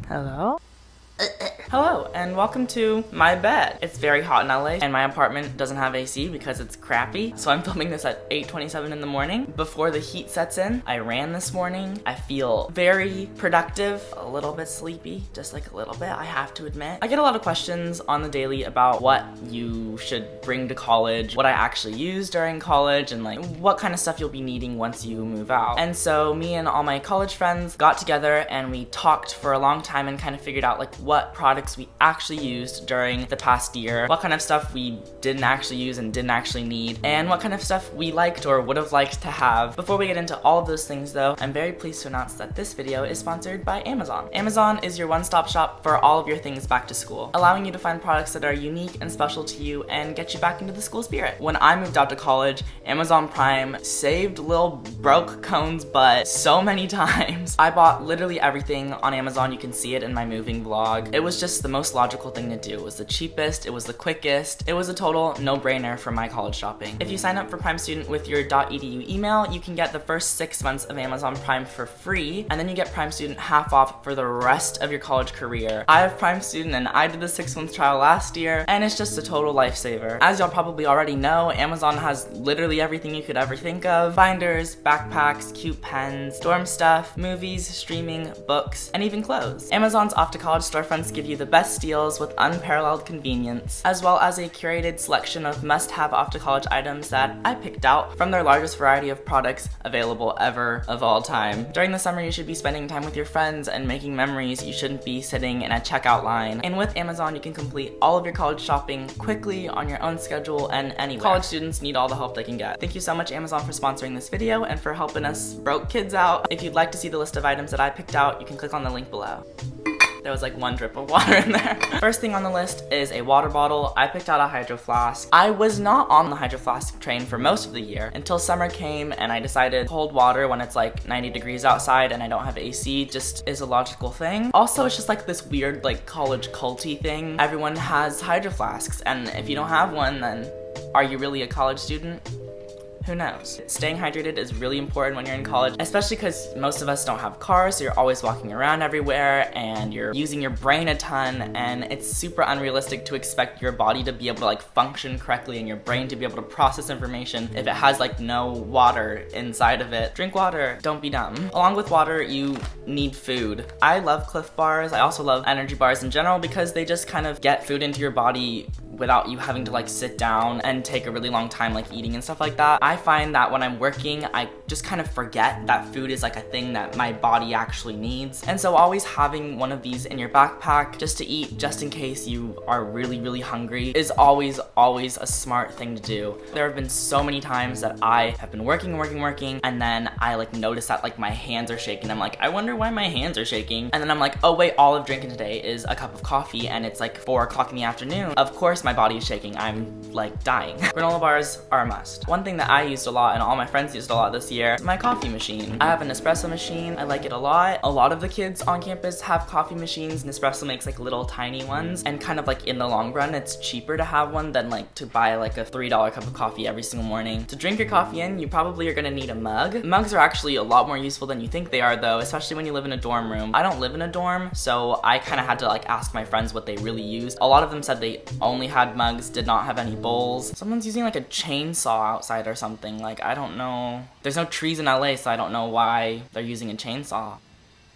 Hello? Hello, and welcome to my bed. It's very hot in LA, and my apartment doesn't have AC because it's crappy, so I'm filming this at 8:27 in the morning. Before the heat sets in, I ran this morning. I feel very productive, a little bit sleepy, just like a little bit, I have to admit. I get a lot of questions on the daily about what you should bring to college, what I actually use during college, and like what kind of stuff you'll be needing once you move out. And so me and all my college friends got together and we talked for a long time and kind of figured out like what products we actually used during the past year, what kind of stuff we didn't actually use and didn't actually need, and what kind of stuff we liked or would have liked to have. Before we get into all of those things though, I'm very pleased to announce that this video is sponsored by Amazon. Amazon is your one-stop shop for all of your things back to school, allowing you to find products that are unique and special to you and get you back into the school spirit. When I moved out to college, Amazon Prime saved Lil Broke Cone's butt so many times. I bought literally everything on Amazon. You can see it in my moving vlog. It was just the most logical thing to do. It was the cheapest, it was the quickest, it was a total no-brainer for my college shopping. If you sign up for Prime Student with your .edu email, you can get the first 6 months of Amazon Prime for free, and then you get Prime Student half off for the rest of your college career. I have Prime Student and I did the 6-month trial last year, and it's just a total lifesaver. As y'all probably already know, Amazon has literally everything you could ever think of: binders, backpacks, cute pens, dorm stuff, movies, streaming, books, and even clothes. Amazon's off to college storefronts give you the best deals with unparalleled convenience, as well as a curated selection of must-have off-to-college items that I picked out from their largest variety of products available ever of all time. During the summer, you should be spending time with your friends and making memories. You shouldn't be sitting in a checkout line. And with Amazon, you can complete all of your college shopping quickly on your own schedule and anywhere. College students need all the help they can get. Thank you so much, Amazon, for sponsoring this video and for helping us broke kids out. If you'd like to see the list of items that I picked out, you can click on the link below. There was like one drip of water in there. First thing on the list is a water bottle. I picked out a Hydro Flask. I was not on the Hydro Flask train for most of the year until summer came and I decided cold water when it's like 90 degrees outside and I don't have AC just is a logical thing. Also, it's just like this weird like college culty thing. Everyone has Hydro Flasks, and if you don't have one, then are you really a college student? Who knows? Staying hydrated is really important when you're in college, especially because most of us don't have cars, so you're always walking around everywhere and you're using your brain a ton, and it's super unrealistic to expect your body to be able to like function correctly and your brain to be able to process information if it has like no water inside of it. Drink water, don't be dumb. Along with water, you need food. I love Cliff bars. I also love energy bars in general because they just kind of get food into your body without you having to like sit down and take a really long time like eating and stuff like that. I find that when I'm working, I just kind of forget that food is like a thing that my body actually needs. And so always having one of these in your backpack just to eat, just in case you are really, really hungry, is always a smart thing to do. There have been so many times that I have been working, and then I like notice that like my hands are shaking. I'm like, I wonder why my hands are shaking. And then I'm like, oh wait, all I'm drinking today is a cup of coffee and it's like 4 o'clock in the afternoon. Of course my body is shaking. I'm like dying. Granola bars are a must. One thing that I used a lot and all my friends used a lot this year is my coffee machine. I have an espresso machine. I like it a lot. A lot of the kids on campus have coffee machines. Nespresso makes like little tiny ones, and kind of like in the long run it's cheaper to have one than like to buy like a $3 cup of coffee every single morning. To drink your coffee in, you probably are gonna need a mug. Mugs are actually a lot more useful than you think they are though, especially when you live in a dorm room. I don't live in a dorm, so I kind of had to like ask my friends what they really used. A lot of them said they only had mugs, did not have any bowls. Someone's using like a chainsaw outside or something. Like, I don't know. There's no trees in LA, so I don't know why they're using a chainsaw.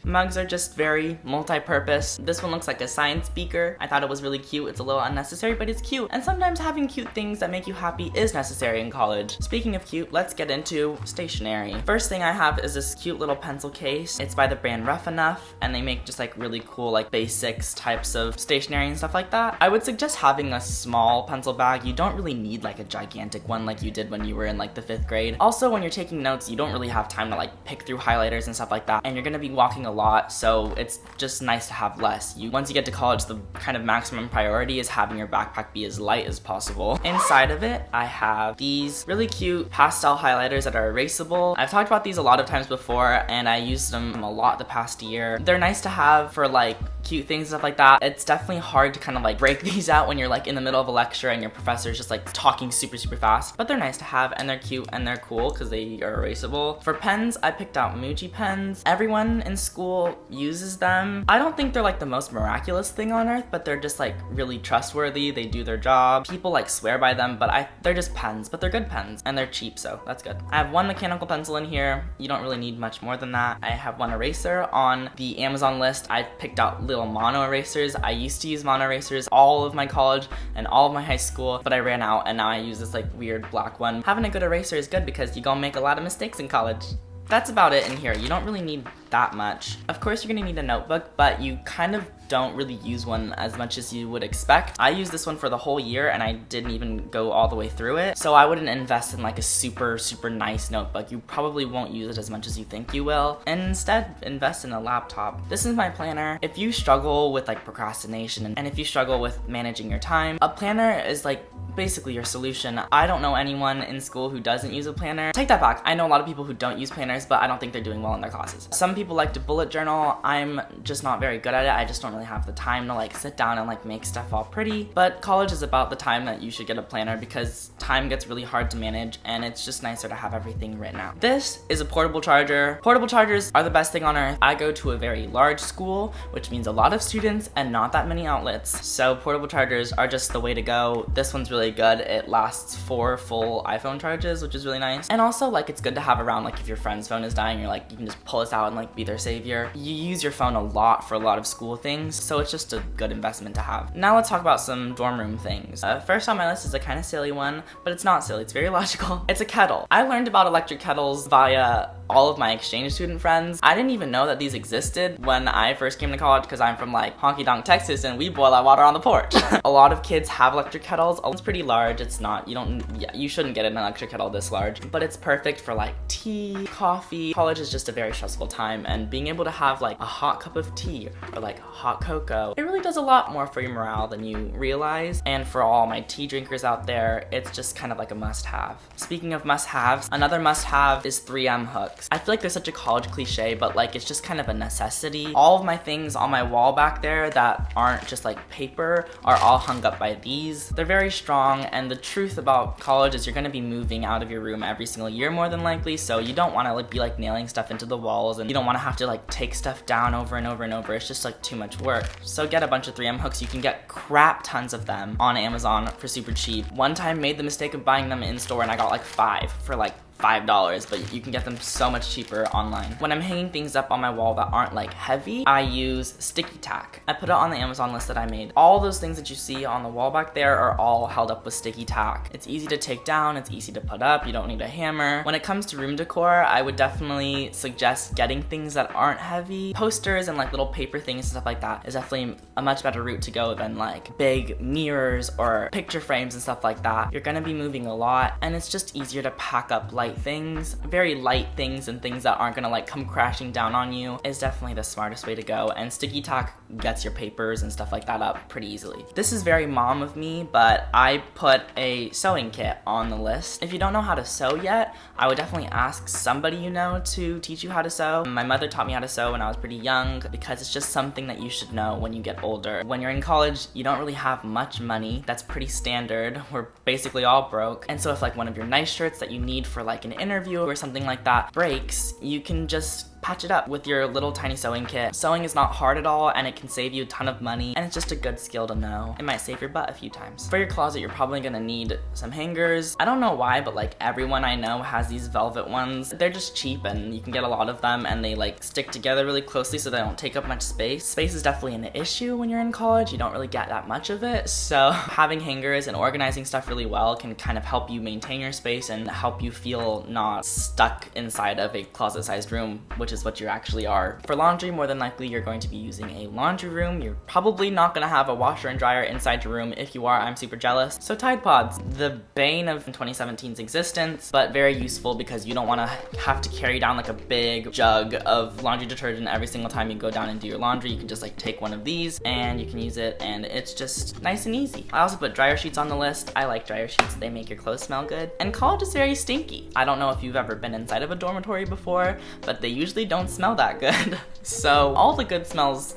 Mugs are just very multi-purpose. This one looks like a science beaker. I thought it was really cute. It's a little unnecessary, but it's cute. And sometimes having cute things that make you happy is necessary in college. Speaking of cute, let's get into stationery. First thing I have is this cute little pencil case. It's by the brand Rough Enough, and they make just like really cool like basics types of stationery and stuff like that. I would suggest having a small pencil bag. You don't really need like a gigantic one like you did when you were in like the 5th grade. Also, when you're taking notes, you don't really have time to like pick through highlighters and stuff like that, and you're gonna be walking a lot, so it's just nice to have less. Once you get to college, the kind of maximum priority is having your backpack be as light as possible. Inside of it, I have these really cute pastel highlighters that are erasable. I've talked about these a lot of times before, and I used them a lot the past year. They're nice to have for like cute things and stuff like that. It's definitely hard to kind of like break these out when you're like in the middle of a lecture and your professor is just like talking super fast, but they're nice to have and they're cute and they're cool because they are erasable. For pens, I picked out Muji pens. Everyone in school school uses them. I don't think they're like the most miraculous thing on earth, but they're just like really trustworthy. They do their job. People like swear by them, but they're just pens, but they're good pens and they're cheap, so that's good. I have one mechanical pencil in here. You don't really need much more than that. I have one eraser. On the Amazon list, I picked out little mono erasers. I used to use mono erasers all of my college and all of my high school, but I ran out and now I use this like weird black one. Having a good eraser is good because you're gonna make a lot of mistakes in college. That's about it in here. You don't really need that much. Of course, you're gonna need a notebook, but you kind of don't really use one as much as you would expect. I used this one for the whole year and I didn't even go all the way through it. So I wouldn't invest in like a super nice notebook. You probably won't use it as much as you think you will. And instead, invest in a laptop. This is my planner. If you struggle with like procrastination and if you struggle with managing your time, a planner is like basically your solution. I don't know anyone in school who doesn't use a planner. Take that back. I know a lot of people who don't use planners, but I don't think they're doing well in their classes. Some people like to bullet journal. I'm just not very good at it. I just don't really have the time to like sit down and like make stuff all pretty. But college is about the time that you should get a planner because time gets really hard to manage and it's just nicer to have everything written out. This is a portable charger. Portable chargers are the best thing on earth. I go to a very large school, which means a lot of students and not that many outlets. So portable chargers are just the way to go. This one's really good. It lasts 4 full iPhone charges, which is really nice. And also like it's good to have around, like if your friend's phone is dying, you're like, you can just pull this out and like be their savior. You use your phone a lot for a lot of school things, so it's just a good investment to have. Now let's talk about some dorm room things. First on my list is a kind of silly one, but it's not silly, it's very logical. It's a kettle. I learned about electric kettles via all of my exchange student friends. I didn't even know that these existed when I first came to college because I'm from like honky donk Texas and we boil our water on the porch. A lot of kids have electric kettles. It's pretty large. It's not, you shouldn't get an electric kettle this large, but it's perfect for like tea, coffee. College is just a very stressful time and being able to have like a hot cup of tea or like hot cocoa, it really does a lot more for your morale than you realize. And for all my tea drinkers out there, it's just kind of like a must-have. Speaking of must-haves, another must-have is 3M hooks. I feel like they're such a college cliche, but like it's just kind of a necessity. All of my things on my wall back there that aren't just like paper are all hung up by these. They're very strong, and the truth about college is you're gonna be moving out of your room every single year more than likely, so you don't wanna like be like nailing stuff into the walls and you don't wanna have to like take stuff down over and over and over. It's just like too much work. So get a bunch of 3M hooks. You can get crap tons of them on Amazon for super cheap. One time made the mistake of buying them in store and I got like 5 for like $5, but you can get them so much cheaper online. When I'm hanging things up on my wall that aren't like heavy, I use sticky tack. I put it on the Amazon list that I made. All those things that you see on the wall back there are all held up with sticky tack. It's easy to take down, it's easy to put up, you don't need a hammer. When it comes to room decor, I would definitely suggest getting things that aren't heavy. Posters and like little paper things and stuff like that is definitely a much better route to go than like big mirrors or picture frames and stuff like that. You're gonna be moving a lot and it's just easier to pack up light things. Very light things and things that aren't gonna like come crashing down on you is definitely the smartest way to go, and sticky tack gets your papers and stuff like that up pretty easily. This is very mom of me, but I put a sewing kit on the list. If you don't know how to sew yet, I would definitely ask somebody you know to teach you how to sew. My mother taught me how to sew when I was pretty young because it's just something that you should know when you get older. When you're in college, you don't really have much money. That's pretty standard. We're basically all broke. And so if like one of your nice shirts that you need for like an interview or something like that breaks, you can just patch it up with your little tiny sewing kit. Sewing is not hard at all and it can save you a ton of money, and it's just a good skill to know. It might save your butt a few times. For your closet, you're probably gonna need some hangers. I don't know why, but like everyone I know has these velvet ones. They're just cheap and you can get a lot of them and they like stick together really closely so they don't take up much space. Space is definitely an issue when you're in college. You don't really get that much of it. So having hangers and organizing stuff really well can kind of help you maintain your space and help you feel not stuck inside of a closet-sized room, which is what you actually are. For laundry, more than likely you're going to be using a laundry room. You're probably not gonna have a washer and dryer inside your room. If you are, I'm super jealous. So Tide Pods, the bane of 2017's existence, but very useful because you don't wanna have to carry down like a big jug of laundry detergent every single time you go down and do your laundry. You can just like take one of these and you can use it and it's just nice and easy. I also put dryer sheets on the list. I like dryer sheets. They make your clothes smell good. And college is very stinky. I don't know if you've ever been inside of a dormitory before, but they usually don't smell that good. So all the good smells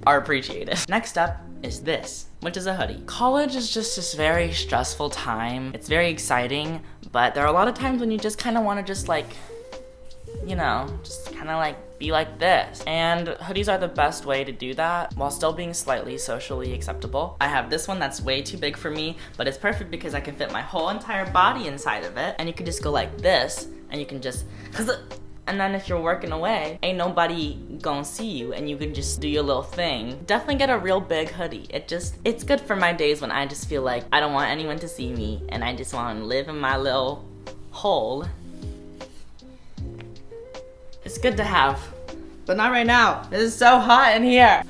are appreciated. Next up is this, which is a hoodie. College is just this very stressful time. It's very exciting, but there are a lot of times when you just kind of want to just like, you know, just kind of like be like this. And hoodies are the best way to do that while still being slightly socially acceptable. I have this one that's way too big for me, but it's perfect because I can fit my whole entire body inside of it. And you can just go like this, and you can just, and then if you're working away, ain't nobody gonna see you and you can just do your little thing. Definitely get a real big hoodie. It's good for my days when I just feel like I don't want anyone to see me and I just want to live in my little hole. It's good to have, but not right now. It is so hot in here.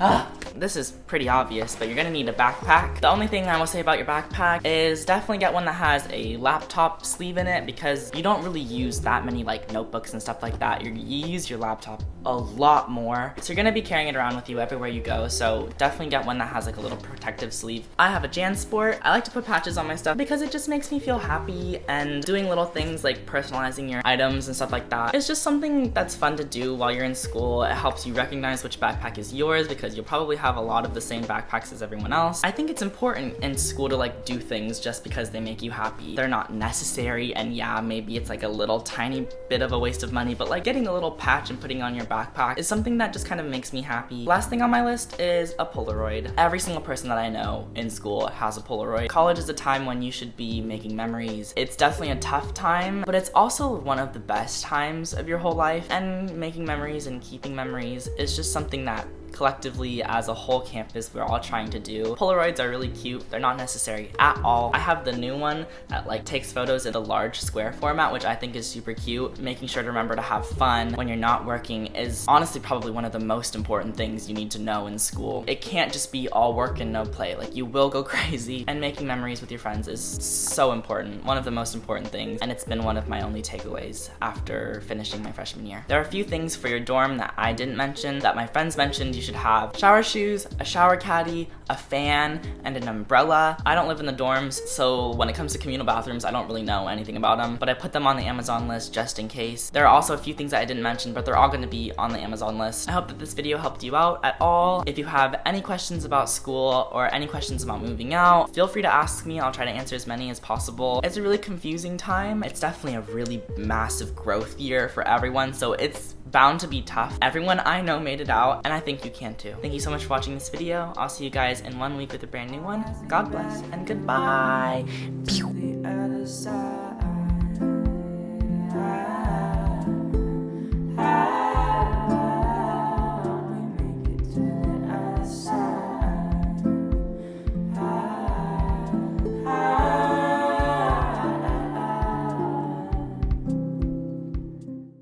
This is pretty obvious, but you're gonna need a backpack. The only thing I will say about your backpack is definitely get one that has a laptop sleeve in it, because you don't really use that many like notebooks and stuff like that. You use your laptop a lot more, so you're gonna be carrying it around with you everywhere you go, so definitely get one that has like a little protective sleeve. I have a JanSport. I like to put patches on my stuff because it just makes me feel happy, and doing little things like personalizing your items and stuff like that. It's just something that's fun to do while you're in school. It helps you recognize which backpack is yours because you'll probably have a lot of the same backpacks as everyone else. I think it's important in school to like do things just because they make you happy. They're not necessary, and yeah, maybe it's like a little tiny bit of a waste of money, but like getting a little patch and putting on your backpack is something that just kind of makes me happy. Last thing on my list is a Polaroid. Every single person that I know in school has a Polaroid. College is a time when you should be making memories. It's definitely a tough time, but it's also one of the best times of your whole life, and making memories and keeping memories is just something that collectively as a whole campus we're all trying to do. Polaroids are really cute. They're not necessary at all. I have the new one that like takes photos in a large square format, which I think is super cute. Making sure to remember to have fun when you're not working is honestly probably one of the most important things you need to know in school. It can't just be all work and no play. Like, you will go crazy, and making memories with your friends is so important. One of the most important things, and it's been one of my only takeaways after finishing my freshman year. There are a few things for your dorm that I didn't mention that my friends mentioned. You should have shower shoes, a shower caddy, a fan, and an umbrella. I don't live in the dorms, so when it comes to communal bathrooms, I don't really know anything about them, but I put them on the Amazon list just in case. There are also a few things that I didn't mention, but they're all going to be on the Amazon list. I hope that this video helped you out at all. If you have any questions about school or any questions about moving out, feel free to ask me. I'll try to answer as many as possible. It's a really confusing time. It's definitely a really massive growth year for everyone, so it's bound to be tough. Everyone I know made it out, and I think you can too. Thank you so much for watching this video. I'll see you guys in 1 week with a brand new one. God bless and goodbye. Pew.